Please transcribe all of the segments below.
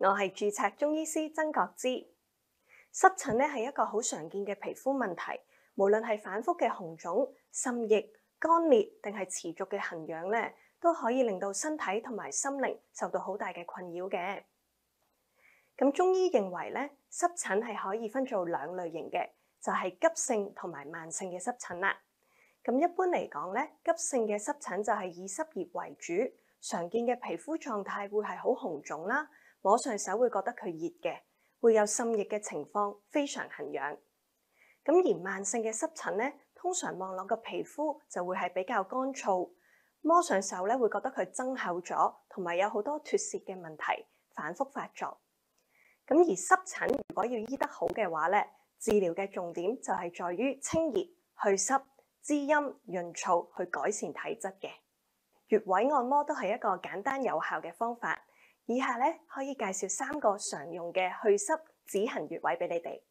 我係註冊中醫師曾國芝。濕疹咧係一個好常見嘅皮膚問題，無論係反覆嘅紅腫、滲液、乾裂定係持續嘅痕癢咧，都可以令到身體同埋心靈受到好大嘅困擾嘅。咁中醫認為咧，濕疹係可以分做兩類型嘅，就係急性同埋慢性嘅濕疹啦。咁一般嚟講咧，急性嘅濕疹就係以濕熱為主，常見嘅皮膚狀態會係好紅腫啦。摸上手會覺得佢熱嘅，會有滲液嘅情況，非常痕癢。咁而慢性嘅濕疹咧，通常望落個皮膚就會係比較乾燥，摸上手咧會覺得佢增厚咗，同埋有好多脫屑嘅問題，反覆發作。咁而濕疹如果要醫得好嘅話咧，治療嘅重點就係在於清熱、去濕、滋陰、潤燥，去改善體質嘅。穴位按摩都係一個簡單有效嘅方法。以下咧可以介紹3個常用嘅去濕止痕穴位俾你哋。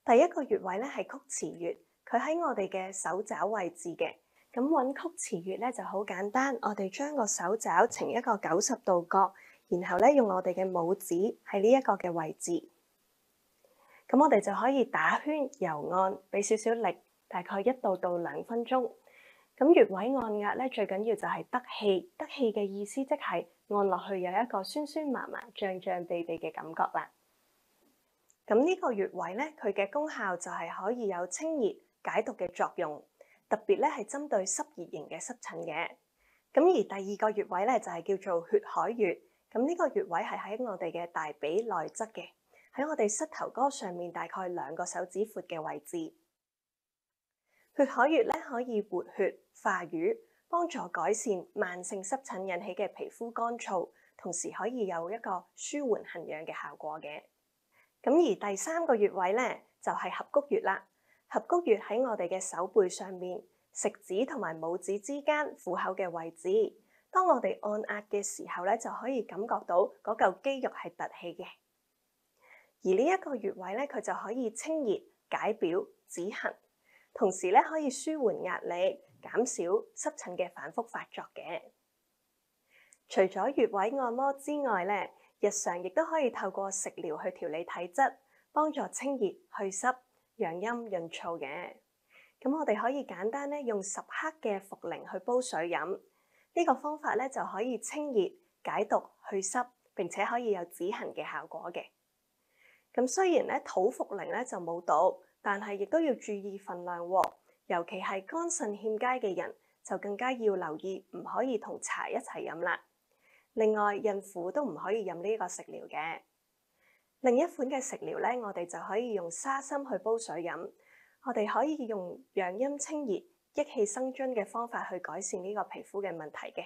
第一個穴位咧係曲池穴，佢喺我哋嘅手爪位置嘅。咁揾曲池穴咧就好簡單，我哋將個手爪呈一個90度角，然後咧用我哋嘅拇指喺呢一個嘅位置。咁我哋就可以打圈揉按，俾少少力，大概1到2分鐘。咁穴位按壓咧，最緊要就係得氣。得氣嘅意思即係按落去有一個酸酸麻麻、脹脹地嘅感覺啦。咁呢個穴位咧，佢嘅功效就係可以有清熱解毒嘅作用，特別咧係針對濕熱型嘅濕疹嘅。咁而第二個穴位咧就係叫做血海穴。咁呢個穴位係喺我哋嘅大髀內側嘅，喺我哋膝頭哥上面大概2個手指闊嘅位置。血海穴咧可以活血化瘀，幫助改善慢性濕疹引起嘅皮膚乾燥，同時可以有一個舒緩痕癢嘅效果嘅。咁而第3個穴位咧就係合谷穴啦。合谷穴喺我哋嘅手背上面，食指同埋拇指之間虎口嘅位置。當我哋按壓嘅時候咧，就可以感覺到嗰嚿肌肉係凸起嘅。而呢一個穴位咧，佢就可以清熱解表止痕。同時咧可以舒緩壓力，減少濕疹嘅反覆發作嘅。除咗穴位按摩之外咧，日常亦都可以透過食療去調理體質，幫助清熱去濕、養陰潤燥嘅。咁我哋可以簡單咧用10克嘅茯苓去煲水飲，呢個方法咧就可以清熱解毒去濕，並且可以有止痕嘅效果嘅。咁雖然咧土茯苓咧就冇毒，但係亦都要注意份量喎，尤其係肝腎欠佳嘅人就更加要留意，唔可以同茶一齊飲啦。另外，孕婦都唔可以飲呢個食療嘅。另一款嘅食療咧，我哋就可以用沙參去煲水飲。我哋可以用養陰清熱、益氣生津嘅方法去改善呢個皮膚嘅問題嘅。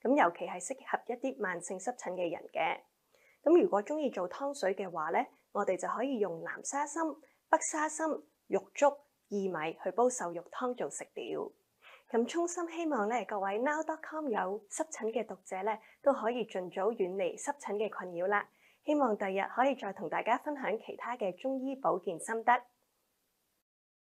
咁尤其係適合一啲慢性濕疹嘅人嘅。咁如果鍾意做湯水嘅話咧，我哋就可以用南沙參、北沙參、玉竹、薏米去煲瘦肉湯做食療。咁衷心希望咧，各位 now.com 有濕疹嘅讀者咧，都可以盡早遠離濕疹嘅困擾啦。希望第日可以再同大家分享其他嘅中醫保健心得。